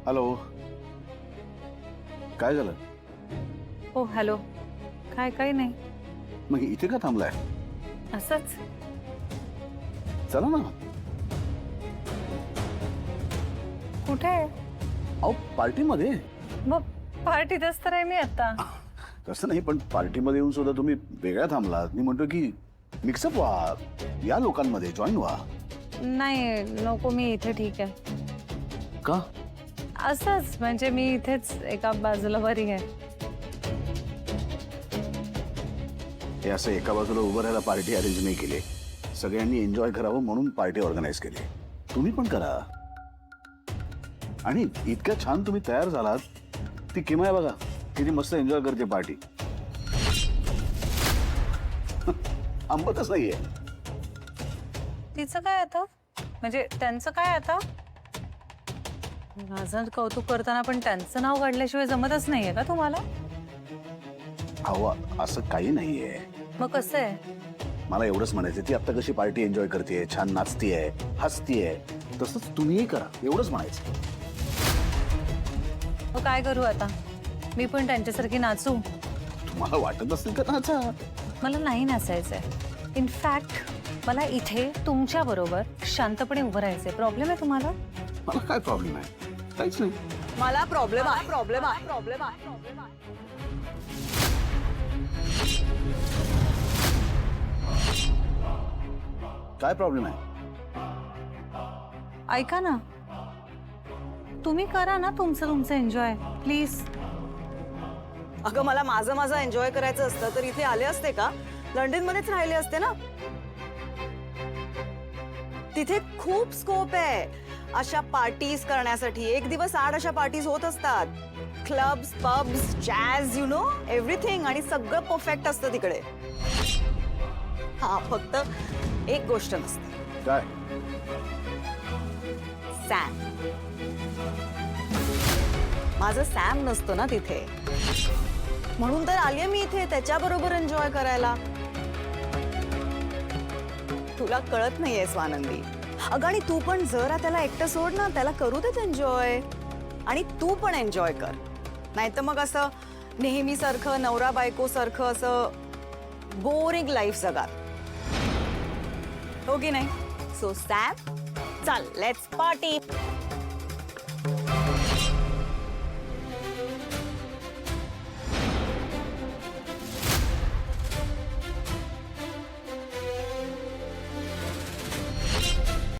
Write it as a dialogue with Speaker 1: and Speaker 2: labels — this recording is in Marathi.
Speaker 1: हॅलो, काय झालं?
Speaker 2: हो हॅलो. काय काही नाही,
Speaker 1: मग इथे का थांबलाय?
Speaker 2: असंच.
Speaker 1: चला ना.
Speaker 2: कुठे आहे?
Speaker 1: अहो, पार्टीमध्ये.
Speaker 2: मग पार्टीतच तर आहे मी आता.
Speaker 1: तसं नाही, पण पार्टीमध्ये येऊन सुद्धा तुम्ही वेगळ्या थांबलात. मी म्हणतो की मिक्सअप व्हा, या लोकांमध्ये जॉईन व्हा.
Speaker 2: नाही नको, मी इथे ठीक आहे.
Speaker 1: का?
Speaker 2: असंच, म्हणजे मी इथेच एका बाजूला बरी आहे.
Speaker 1: हे असं एका बाजूला उभं राहायला पार्टी अरेंज नाही केली. सगळ्यांनी एन्जॉय करावं म्हणून पार्टी ऑर्गनाईज केली. तुम्ही पण करा. आणि इतक्या छान तुम्ही तयार झालात. ती किमया बघा, किती मस्त एन्जॉय करते पार्टी. आंबतच नाहीये.
Speaker 2: तिचं काय आता, म्हणजे त्यांचं काय आता? माझं कौतुक करताना पण त्यांचं नाव काढल्याशिवाय जमतच नाहीये का तुम्हाला?
Speaker 1: अहो, असं काही नाहीये.
Speaker 2: मग कसं आहे?
Speaker 1: मला एवढंच म्हणायचं, ती आता कशी पार्टी एन्जॉय करते, छान नाचतीये, हसतीये, तसंच तुम्हीही करा, एवढंच म्हणायचं.
Speaker 2: मग काय करू आता? मी पण त्यांच्यासारखी नाचू?
Speaker 1: तुम्हाला वाटत असेल तर नाचा.
Speaker 2: मला नाही नाचायचंय. इनफॅक्ट मला इथे तुमच्या बरोबर शांतपणे उभं राहायचंय. प्रॉब्लेम आहे तुम्हाला?
Speaker 1: मला काय प्रॉब्लेम आहे? काहीच नाही.
Speaker 3: मला प्रॉब्लेम आहे.
Speaker 1: काय प्रॉब्लेम आहे?
Speaker 2: ऐका ना, तुम्ही करा ना तुमचं एन्जॉय प्लीज.
Speaker 3: अगं, मला माझं एन्जॉय करायचं असतं तर इथे आले असते का? लंडन मध्येच राहिले असते ना. तिथे खूप स्कोप आहे अशा पार्टीज करण्यासाठी. एक दिवस आड अशा पार्टीज होत असतात. Clubs, pubs, jazz, you know everything. आणि सगळं परफेक्ट असतं तिकडे. हा, फक्त एक गोष्ट नसते.
Speaker 1: काय?
Speaker 3: सॅम. माझं सॅम नसतं ना तिथे, म्हणून तर आलीये मी इथे त्याच्याबरोबर एन्जॉय करायला. तुला कळत नाहीये स्वानंदी. अगं, आणि तू पण जरा त्याला एकटं सोड ना, त्याला करू देत एन्जॉय. आणि तू पण एन्जॉय कर. नाही तर मग असं नेहमी सारखं नवरा बायको सारखं असं बोरिंग लाईफ जगात, हो की नाही? सो सॅम, चल लेट्स पार्टी.